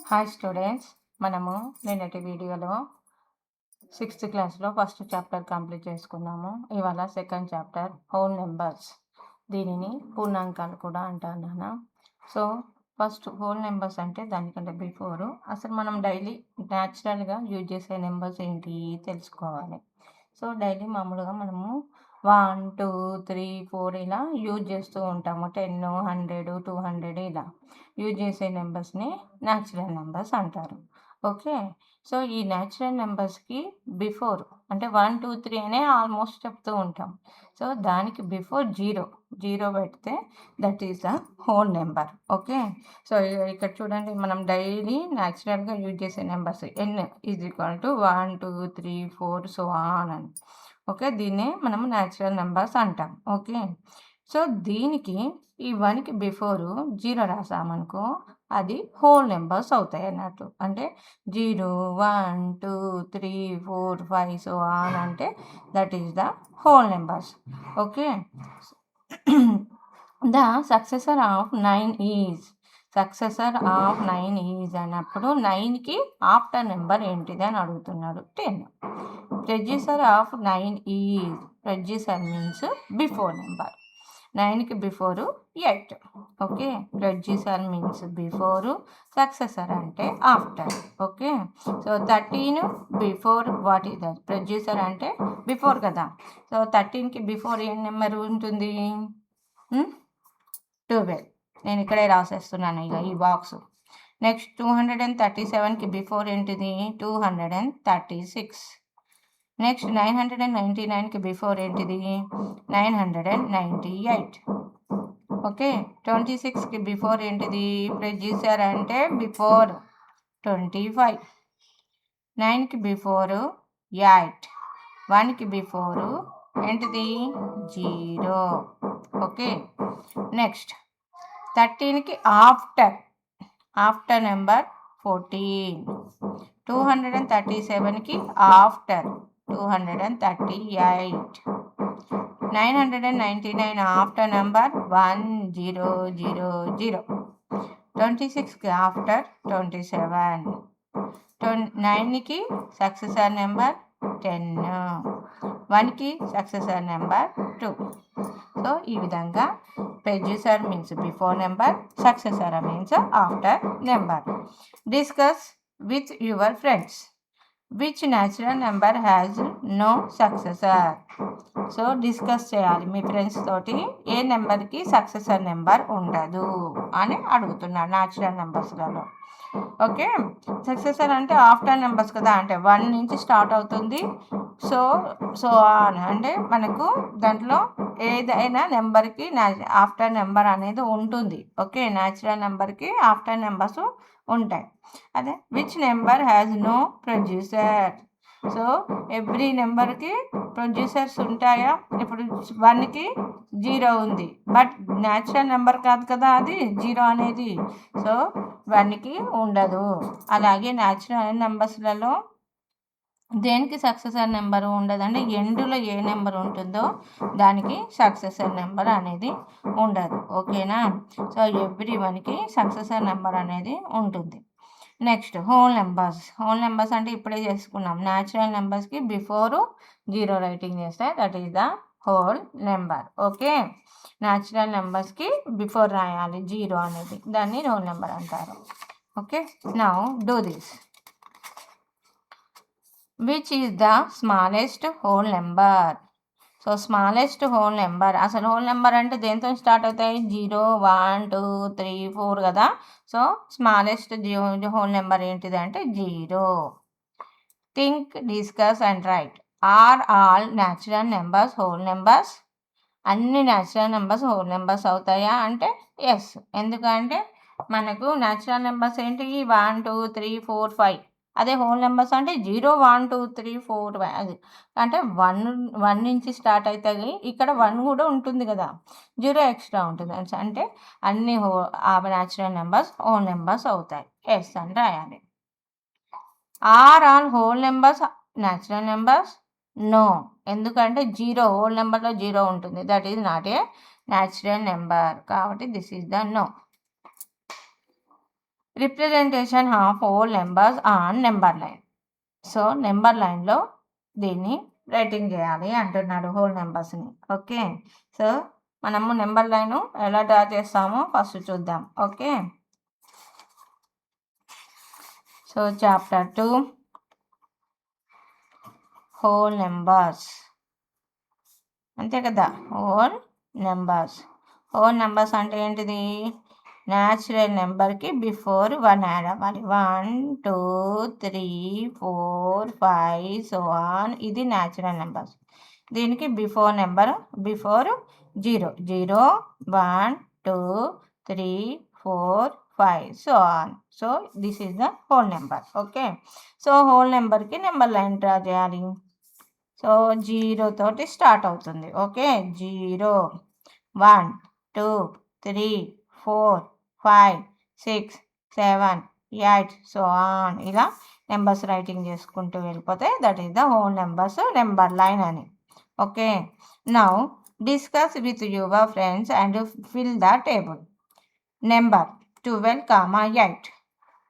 Hi students, మనము నిన్నటి వీడియోలో 6th క్లాస్లో ఫస్ట్ చాప్టర్ కంప్లీట్ చేసుకున్నాము. ఇవాళ సెకండ్ చాప్టర్ హోల్ నెంబర్స్. దీనిని పూర్ణాంకాలు కూడా అంటాను. సో ఫస్ట్ హోల్ నెంబర్స్ అంటే దానికంటే బిఫోరు అసలు మనం డైలీ న్యాచురల్గా యూజ్ చేసే నెంబర్స్ ఏంటి తెలుసుకోవాలి. సో డైలీ మామూలుగా మనము 1, 2, 3, 4 ఇలా యూజ్ చేస్తూ ఉంటాము. 10, 100, 200 ఇలా యూజ్ చేసే నెంబర్స్ని న్యాచురల్ నెంబర్స్ అంటారు. ఓకే, సో ఈ న్యాచురల్ నెంబర్స్కి బిఫోర్ అంటే 1, 2, 3 అనే ఆల్మోస్ట్ చెప్తూ ఉంటాం. సో దానికి బిఫోర్ జీరో పెడితే that is the whole number. Okay, so ఇక్కడ చూడండి, మనం డైలీ న్యాచురల్గా యూజ్ చేసే numbers n is equal to 1, 2, 3, 4 so on అని. ఓకే, దీన్నే మనము న్యాచురల్ నెంబర్స్ అంటాం. ఓకే, సో దీనికి ఈ 1కి బిఫోరు 0 రాసామనుకో అది హోల్ నెంబర్స్ అవుతాయి అన్నట్టు. అంటే 0, 1, 2, 3, 4, 5 సో ఆన్ అంటే that is the whole numbers. Okay, the successor of 9 is అన్నప్పుడు 9కి ఆఫ్టర్ నెంబర్ ఏంటిది అని అడుగుతున్నాడు. 10. Predecessor of 9 is, predecessor means before number. 9కి before 8. Okay, predecessor means before, successor అంటే after. Okay, so 13 before what is that, predecessor అంటే before కదా. So 13కి బిఫోర్ ఏ నెంబర్ ఉంటుంది? 12. నేను ఇక్కడే రాసేస్తున్నాను ఇక ఈ బాక్స్. నెక్స్ట్ 237కి బిఫోర్ ఏంటిది? 236. నెక్స్ట్ 999కి బిఫోర్ ఏంటిది? 998. ఓకే, 26కి బిఫోర్ ఏంటిది? ప్రెడ్యూసర్ అంటే బిఫోర్ 25. 9కి బిఫోరు 8. 1కి బిఫోరు ఏంటిది? 0. ఓకే, నెక్స్ట్ 13కి ఆఫ్టర్ నెంబర్ 14. 237కి ఆఫ్టర్ 238. 999 after number 1000. 26కి ఆఫ్టర్ 27. 9కి సక్సెసర్ నెంబర్ 10. 1కి సక్సెసర్ నెంబర్ 2. సో ఈ విధంగా predecessor means before number, successor means after number. Discuss with your friends which natural number has no successor. So discuss చేయాలి మీ friends తోటి ఏ నెంబర్కి సక్సెసర్ నెంబర్ ఉండదు అని అడుగుతున్నాడు న్యాచురల్ నెంబర్స్లలో. ఓకే, సక్సెసర్ అంటే ఆఫ్టర్ నెంబర్స్ కదా, అంటే 1 నుంచి స్టార్ట్ అవుతుంది. సో అంటే మనకు దాంట్లో ఏదైనా నెంబర్కి ఆఫ్టర్ నెంబర్ అనేది ఉంటుంది. ఓకే, న్యాచురల్ నెంబర్కి ఆఫ్టర్ నెంబర్స్ ఉంటాయి. అదే which number has no producer. So every నెంబర్కి ప్రొడ్యూసర్స్ ఉంటాయా? ఇప్పుడు 1కి 0 ఉంది, బట్ న్యాచురల్ నెంబర్ కాదు కదా అది 0 అనేది. సో 1కి ఉండదు. అలాగే న్యాచురల్ నెంబర్స్లలో దేనికి సక్సెసర్ నెంబర్ ఉండదంటే ఎండ్లో ఏ నెంబర్ ఉంటుందో దానికి సక్సెసర్ నెంబర్ అనేది ఉండదు. ఓకేనా, సో ఎవ్రీ 1కి సక్సెసర్ నెంబర్ అనేది ఉంటుంది. నెక్స్ట్ హోల్ నెంబర్స్ అంటే ఇప్పుడే చేసుకున్నాం. న్యాచురల్ నెంబర్స్కి బిఫోరు 0 రైటింగ్ చేస్తే that is the whole number. Okay, natural నెంబర్స్కి బిఫోర్ రాయాలి 0 అనేది, దాన్ని హోల్ నెంబర్ అంటారు. Okay, now do this. Which is the smallest whole number. So smallest whole number, అసలు హోల్ నెంబర్ అంటే దేంతో స్టార్ట్ అవుతాయి? 0, 1, 2, 3, 4 కదా. సో స్మాలెస్ట్ హోల్ నెంబర్ ఏంటిది అంటే 0. Think, discuss and write. Are all natural numbers whole numbers? అన్ని natural numbers whole numbers అవుతాయా అంటే ఎస్. ఎందుకంటే మనకు న్యాచురల్ నెంబర్స్ ఏంటి? 1, 2, 3, 4, 5. అదే హోల్ నెంబర్స్ అంటే 0, 1, 2, 3, 4 అది అంటే 1 నుంచి స్టార్ట్ అవుతుంది. ఇక్కడ 1 కూడా ఉంటుంది కదా, 0 ఎక్స్ట్రా ఉంటుంది అంటే అన్ని న్యాచురల్ నెంబర్స్ హోల్ నెంబర్స్ అవుతాయి. ఎస్ అని రాయాలి. Are all whole numbers natural numbers? No. ఎందుకంటే 0 హోల్ నెంబర్లో 0 ఉంటుంది, that is not a natural number. కాబట్టి this is the no. Representation of whole numbers on number line. So number లైన్లో దీన్ని writing చేయాలి అంటున్నాడు హోల్ నెంబర్స్ని. ఓకే, సో మనము నెంబర్ లైన్ ఎలా డ్రా చేస్తామో ఫస్ట్ చూద్దాం. Okay, so chapter 2 whole numbers, అంతే కదా. హోల్ నెంబర్స్ అంటే ఏంటిది? న్యాచురల్ నెంబర్కి బిఫోర్ 1 యాడ్ అవ్వాలి. 1 2 3 4 5 సో ఆన్. ఇది న్యాచురల్ నెంబర్స్. దీనికి before 0 0 1 2 3 4 5 so on. So this is the whole number. Okay, so whole నెంబర్కి నెంబర్ లైన్ డ్రా చేయాలి. సో 0 తోటి స్టార్ట్ అవుతుంది. Okay, 0 1 2 3 4 5 6 7 8 so on. ఇలా నెంబర్స్ రైటింగ్ చేసుకుంటూ వెళ్ళిపోతే that is the whole numbers number line అని. Okay, now discuss with your friends and fill the table. Number 12, 8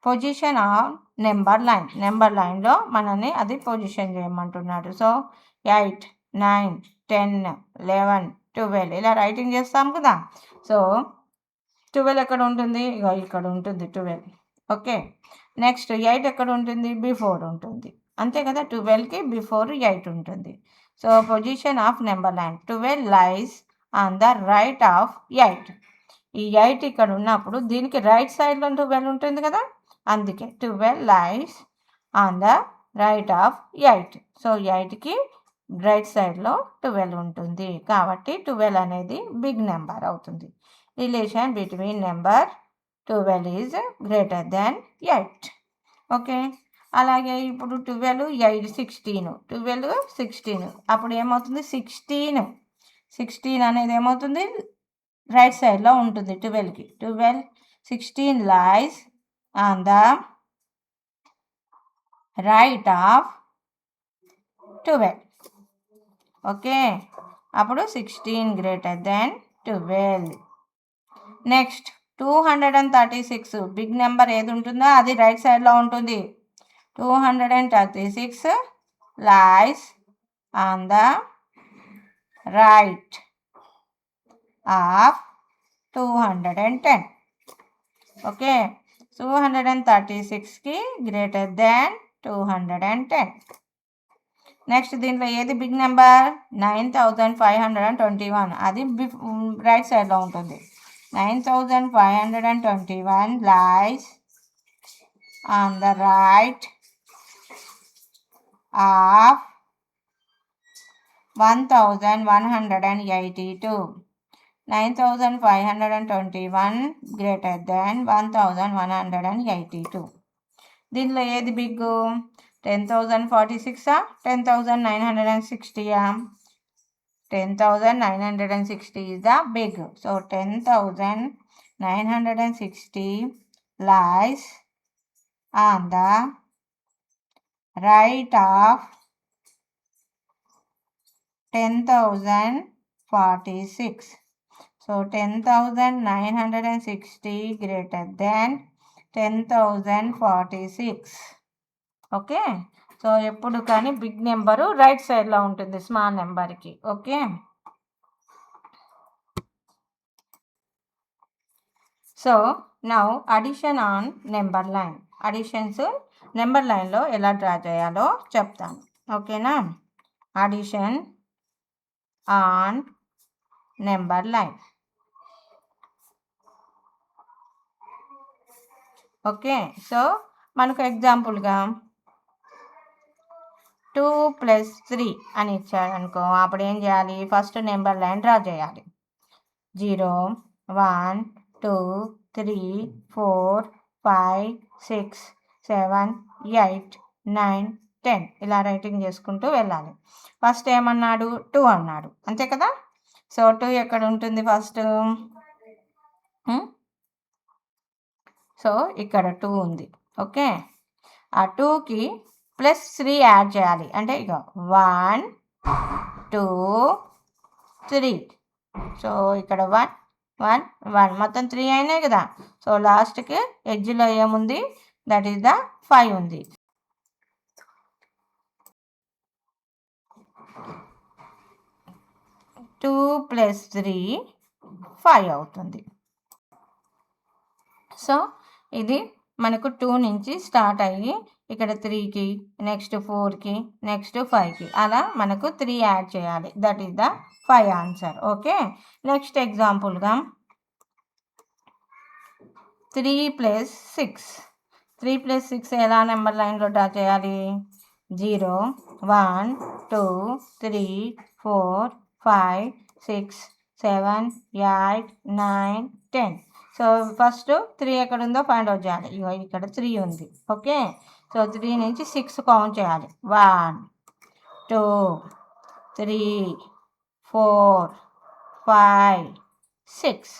position on number లైన్లో మనల్ని అది పొజిషన్ చేయమంటున్నాడు. సో 8 9 10 11 12 ఇలా రైటింగ్ చేస్తాం కదా. సో 12 ఎక్కడ ఉంటుంది? ఇక్కడ ఉంటుంది 12. ఓకే, నెక్స్ట్ 8 ఎక్కడ ఉంటుంది? బిఫోర్ ఉంటుంది, అంతే కదా. 12కి బిఫోర్ 8 ఉంటుంది. So position of number line 12 lies on the right of 8. ఈ 8 ఇక్కడ ఉన్నప్పుడు దీనికి రైట్ సైడ్లో 12 ఉంటుంది కదా, అందుకే 12 lies on the right of 8. So 8కి రైట్ సైడ్లో 12 ఉంటుంది కాబట్టి 12 అనేది బిగ్ నెంబర్ అవుతుంది. Relation between number 12 is greater than 8. Okay, అలాగే ఇప్పుడు 12 8 16 12 16 అప్పుడు ఏమవుతుంది? 16 అనేది ఏమవుతుంది? రైట్ సైడ్లో ఉంటుంది 12కి. 12 16 lies on the right of 12. Okay, అప్పుడు 16 greater than 12. Next 236 big number ఏది ఉంటుందో అది రైట్ సైడ్లో ఉంటుంది. 236 lies on the right of 210. Okay, 236కి గ్రేటర్ దాన్ 210. నెక్స్ట్ దీంట్లో ఏది బిగ్ నెంబర్? 9521 అది రైట్ సైడ్లో ఉంటుంది. 9521 లైస్ on the right of 1182. 9521 greater than 1182. దీనిలో ఏది big? 10,046 10,960. 10,960 is the big. So 10,960 lies on the right of 10,046. So 10,960 greater than 10,046. Okay, so ఎప్పుడు కానీ బిగ్ నెంబరు రైట్ సైడ్లో ఉంటుంది స్మాల్ నెంబర్కి. Okay, so now addition on number line. Additions number లైన్లో ఎలా draw చేయాలో చెప్తాను. ఓకేనా? Addition on number line. Okay, so మనకు ఎగ్జాంపుల్గా 2 + 3 అని ఇచ్చాడు అనుకో, అప్పుడు ఏం చేయాలి? ఫస్ట్ నెంబర్ లైన్ డ్రా చేయాలి. 0 1 2 3 4 5 6 7 8 9 10 ఇలా రైటింగ్ చేసుకుంటూ వెళ్ళాలి. ఫస్ట్ ఏమన్నాడు? 2 అన్నాడు, అంతే కదా. సో 2 ఎక్కడ ఉంటుంది ఫస్ట్? సో ఇక్కడ 2 ఉంది. ఓకే, ఆ 2కి +3 యాడ్ చేయాలి. అంటే ఇక 1 2 3. సో ఇక్కడ 1 1 1 మొత్తం 3 అయినాయి కదా. సో లాస్ట్కి ఎడ్జ్లో ఏముంది, దట్ ఈస్ ద 5 ఉంది. 2 + 3 5 అవుతుంది. సో ఇది మనకు 2 నుంచి స్టార్ట్ అయ్యి ఇక్కడ 3కి, నెక్స్ట్ 4కి, నెక్స్ట్ 5కి, అలా మనకు 3 యాడ్ చేయాలి. That is the 5 answer. Okay, next ఎగ్జాంపుల్గా 3 + 6. 3 + 6 ఎలా నెంబర్ లైన్లో డ్రా చేయాలి? 0 1 2 3 4 5 6 7 8 9 10. సో ఫస్ట్ 3 ఎక్కడ ఉందో ఫైండ్ అవుట్ చేయాలి. ఇక్కడ 3 ఉంది. ఓకే, సో 3 నుంచి 6 కౌంట్ చేయాలి. 1 2 3 4 5 6.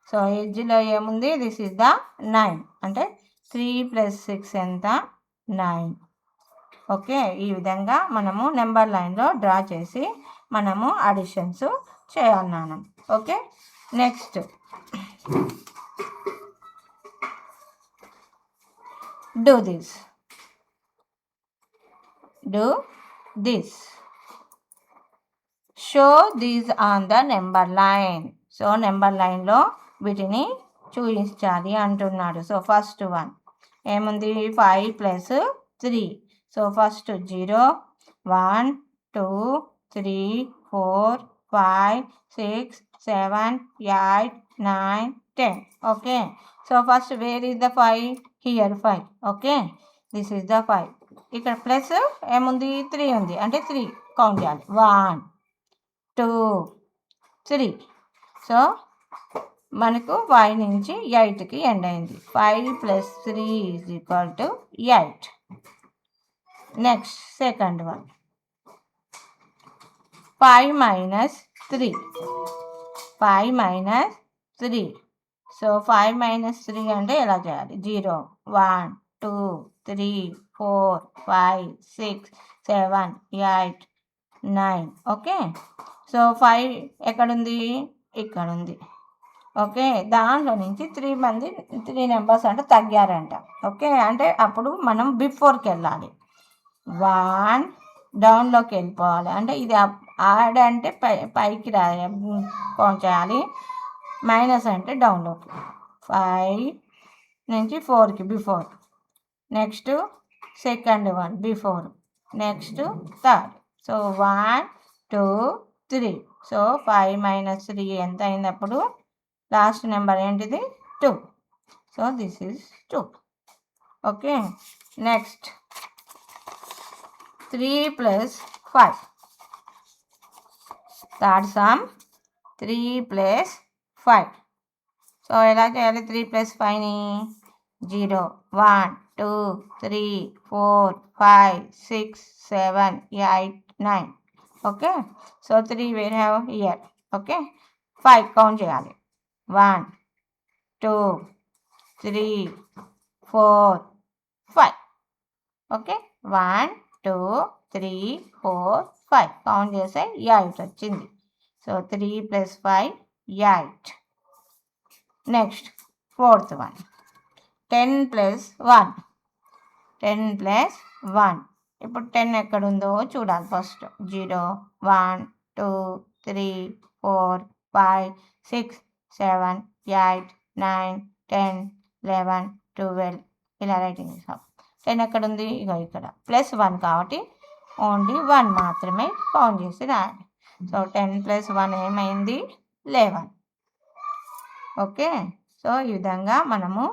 సో ఎడ్జ్లో ఏముంది, దిస్ ఈజ్ ద 9. అంటే 3 + 6 ఎంత? 9. ఓకే, ఈ విధంగా మనము నెంబర్ లైన్లో డ్రా చేసి మనము అడిషన్స్ చేయాలన్నాను. Okay, next do this. Show these on the number line. So number లైన్లో వీటిని చూపించాలి అంటున్నాడు. సో ఫస్ట్ వన్ ఏముంది, 5 + 3. So first 0 1 2 3 4 5 6 7 8 9 10. Okay, so first where is the 5? Here 5. Okay, this is the 5. ఇక్కడ ప్లస్ ఏముంది, 3 ఉంది. అంటే 3 కౌంట్ చేయాలి. 1 2 3. సో మనకు 5 నుంచి 8కి ఎండ్ అయింది. 5 + 3 = 8. Next second one 5 - 3. 5 - 3. సో 5 - 3 అంటే ఎలా చేయాలి? 0 1 2 3 4 5 6 7 8 9. ఓకే, సో 5 ఎక్కడుంది? ఇక్కడ ఉంది. ఓకే, దాంట్లో నుంచి 3 నెంబర్స్ అంటే తగ్గారంట. ఓకే, అంటే అప్పుడు మనం బిఫోర్కి వెళ్ళాలి. 1 డౌన్లోకి వెళ్ళిపోవాలి. అంటే ఇది యాడ్ అంటే పైకి కౌంట్ చేయాలి. మైనస్ అంటే డౌన్లోకి. 5 నుంచి 4కి before. Next second one before. Next third. So 1 2 3. So 5 - 3 ఎంత అయినప్పుడు లాస్ట్ నెంబర్ ఏంటిది? 2. So this is 2. Okay, next 3 + 5. Third sum 3 + 5. So ఎలా చేయాలి 3 + 5ని? 0 1 2 3 4 5 6 7 8 9. Okay, so 3 where have here. Okay, 5 count చేయాలి. 1 2 3 4 5. ఓకే, 1 2 3 4 5 కౌంట్ చేస్తే 8 వచ్చింది. సో 3 + 5 8. Next fourth one 10 + 1. 10 + 1. ఇప్పుడు 10 ఎక్కడుందో చూడాలి. ఫస్ట్ 0 1 2 3 4 5 6 7 8 9 10 11 12 ఇలా రైటింగ్ చేసాం. 10 ఎక్కడుంది? ఇక్కడ +1 కాబట్టి ఓన్లీ 1 మాత్రమే కౌంట్ చేసి రాయాలి. సో 10 + 1 ఏమైంది? 11. ఓకే, సో ఈ విధంగా మనము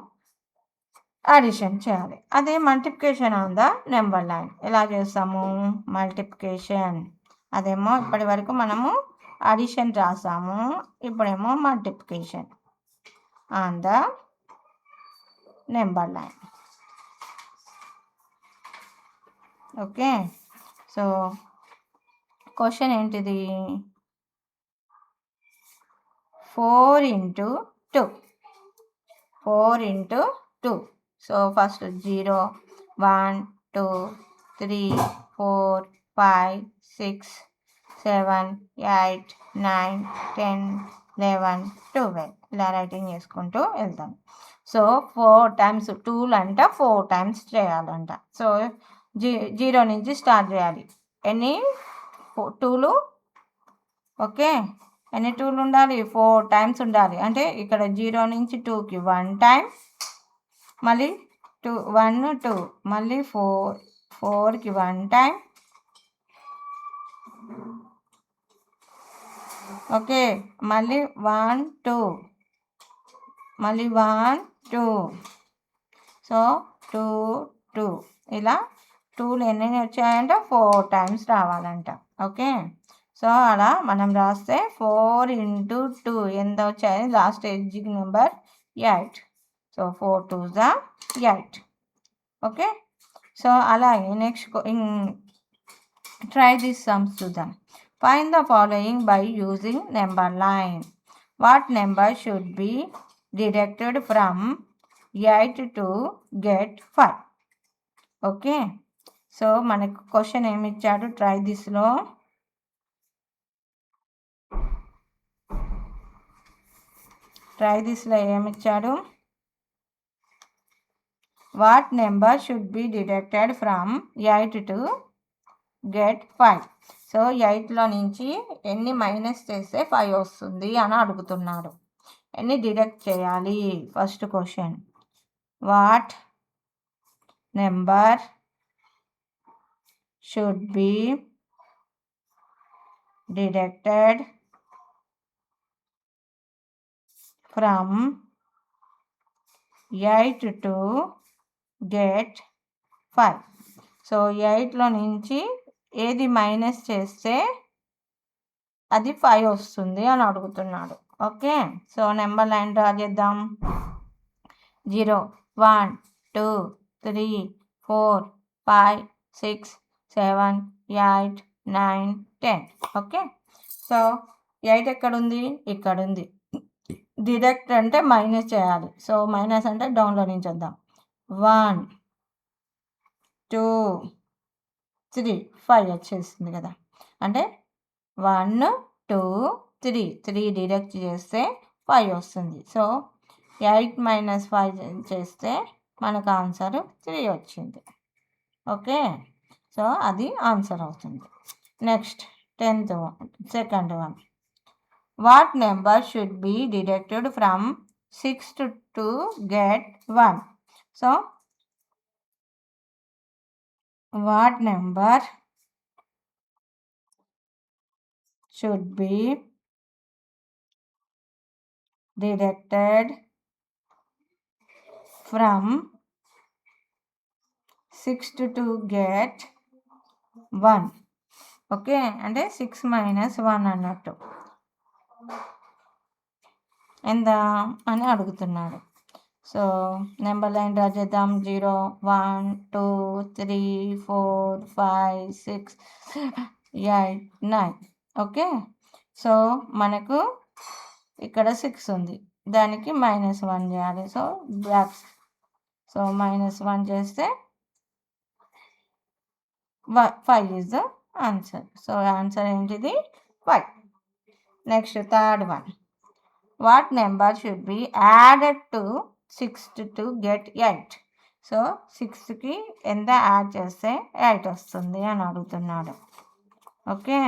అడిషన్ చేయాలి. అదే multiplication on the number line ఎలా చేస్తాము? మల్టిప్లికేషన్ అదేమో ఇప్పటి వరకు మనము అడిషన్ రాసాము. ఇప్పుడేమో multiplication on the number line. Okay, so question ఏంటిది? 4 × 2. 4 × 2. సో ఫస్ట్ 0 1 2 3 4 5 6 7 8 9 10 11, 12 ఇలా రైటింగ్ చేసుకుంటూ వెళ్తాం. సో 4 టైమ్స్ 2లు అంటే 4 టైమ్స్ చేయాలంట. సో 0 నుంచి స్టార్ట్ చేయాలి. ఎన్ని 2లు? ఓకే, ఎన్ని 2లు ఉండాలి? 4 టైమ్స్ ఉండాలి. అంటే ఇక్కడ 0 నుంచి 2కి 1 టైం, మళ్ళీ 1 2, మళ్ళీ 4కి 1 టైం. ఓకే, మళ్ళీ 1 2, మళ్ళీ 1 2. సో 2 2 ఇలా 2లు ఎన్ని వచ్చాయంటే 4 టైమ్స్ రావాలంట. ఓకే, సో అలా మనం రాస్తే 4 × 2 ఎంత వచ్చాయి? Last ending number 8. So 4 2s are 8. Okay, so అలాగే నెక్స్ట్ ట్రై దిస్ సమ్స్ చూద్దాం. Find the following by using number line. What number should be deducted from 8 to get 5? Okay, so మనకు question ఏమి ఇచ్చాడు? ట్రై దిస్లో ఏమిచ్చాడు? What number should be deducted from 8 to get 5. So 8లో నుంచి ఎన్ని minus చేస్తే 5 వస్తుంది అని అడుగుతున్నాడు. ఎన్ని డిడక్ట్ చేయాలి? First question, what number should be deducted from 8 to get 5. So 8లో నుంచి ఏది మైనస్ చేస్తే అది 5 వస్తుంది అని అడుగుతున్నాడు. Okay, so number line draw చేద్దాం. 0 1 2 3 4 5 6 7 8 9 10. ఓకే, సో 8 ఎక్కడుంది? ఇక్కడ ఉంది. డిడక్ట్ అంటే మైనస్ చేయాలి. సో మైనస్ అంటే డౌన్లో నుంచి వద్దాం. 1 2 3 5 వచ్చేసింది కదా. అంటే 1 2 3 డిడక్ట్ చేస్తే 5 వస్తుంది. సో 8 - 5 చేస్తే మనకు ఆన్సర్ 3 వచ్చింది. ఓకే, సో అది ఆన్సర్ అవుతుంది. Next 10th second one. What number should be deducted from 6 to get 1? So what number should be deducted from 6 to get 1? Okay, అంటే 6 - 1 అన్నట్టు ఎంత అని అడుగుతున్నాడు. సో నెంబర్ లైన్ డ్రా చేద్దాం. 0 1 2 3 4 5 6 8 9. ఓకే, సో మనకు ఇక్కడ 6 ఉంది, దానికి -1 చేయాలి. సో బ్రాక్స్, సో -1 చేస్తే 5 is the answer. So answer ఏంటిది? 5. Next third one. What number should be added to 6 to get 8? So 6కి ఎంత యాడ్ చేస్తే 8 వస్తుంది అని అడుగుతున్నాడు. Okay,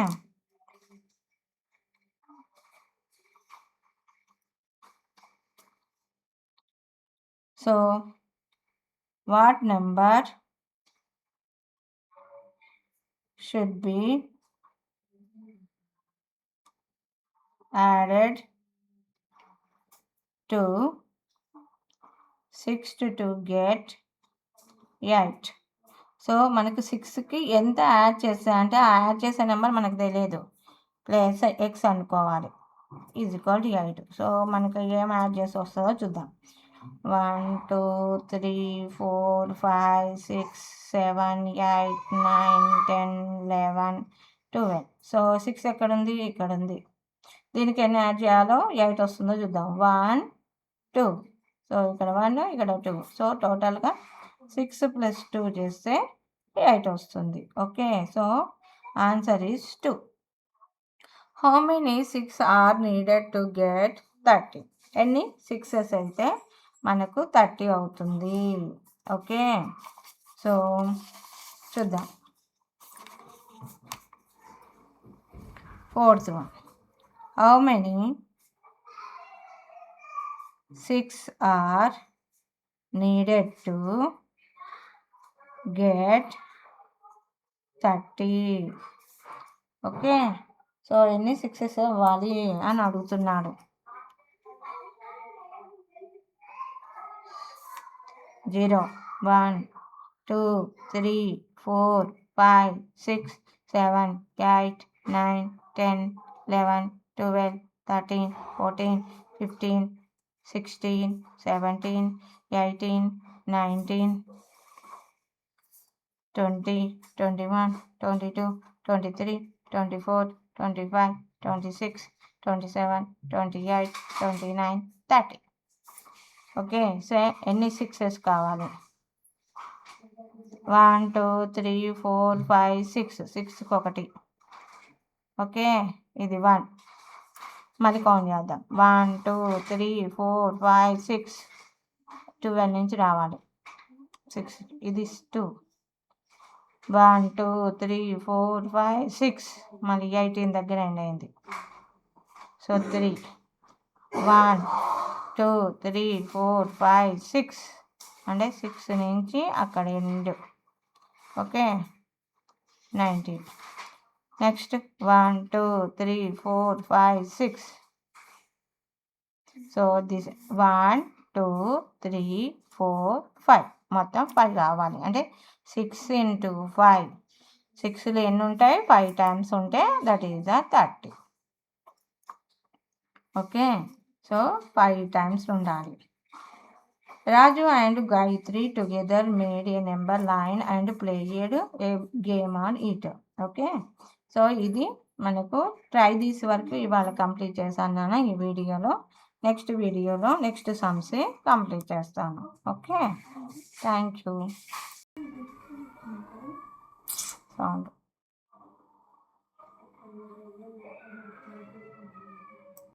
so what number should be added to 6 to get 8? So మనకు 6కి ఎంత యాడ్ చేస్తే, అంటే ఆ యాడ్ చేసే నెంబర్ మనకు తెలియదు, ప్లస్ x అనుకోవాలి, = 8. సో మనకు ఏం యాడ్ చేసి వస్తుందో చూద్దాం. 1 2 3 4 5 6 7 8 9 10 11 12. సో 6 ఎక్కడుంది? ఇక్కడ ఉంది. దీనికి ఎన్ని యాడ్ చేయాలో 8 వస్తుందో చూద్దాం. 1 2. సో ఇక్కడ 1 ఇక్కడ 2. సో టోటల్గా 6 + 2 చేస్తే 8 వస్తుంది. Okay, so answer is 2. How many 6 are needed to get 30? ఎన్ని 6s అయితే మనకు 30 అవుతుంది. ఓకే, సో చూద్దాం. 4th one. How many 6 are needed to get 30? Okay, so ఎన్ని 6s అవ్వాలి అని అడుగుతున్నాడు. 0, 1, 2, 3, 4, 5, 6, 7, 8, 9, 10, 11, 12, 13, 14, 15, 16, 17, 18, 19, 20, 21, 22, 23, 24, 25, 26, 27, 28, 29, 30. ఓకే, సో ఎన్ని 6s కావాలి? 1, 2, 3, 4, 5, 6. 6కి 1. ఓకే, ఇది 1. మళ్ళీ కౌంట్ చేద్దాం. 1, 2, 3, 4, 5, 6. 12 నుంచి రావాలి. 6, ఇది 2. 1, 2, 3, 4, 5, 6. మళ్ళీ 18 దగ్గర ఎండ్ అయింది. సో 3. 1, 2, 3, 4, 5, 6. అంటే 6 నుంచి అక్కడ end. Okay, 19. Next 1, 2, 3, 4, 5, 6. So this 1, 2, 3, 4, 5. మొత్తం 5 కావాలి. అంటే 6 into 5. 6లో ఎన్ని ఉంటాయి? 5 times ఉంటే that is the 30. Okay, so 5 times ఉండాలి. Raju and Gayatri together made a number line and played a game on it. Okay, so ఇది మనకు ట్రై దిస్ వరకు ఇవాళ కంప్లీట్ చేశాను ఈ వీడియోలో. నెక్స్ట్ వీడియోలో నెక్స్ట్ సమ్స్ కంప్లీట్ చేస్తాను. Okay, thank you. సౌండ్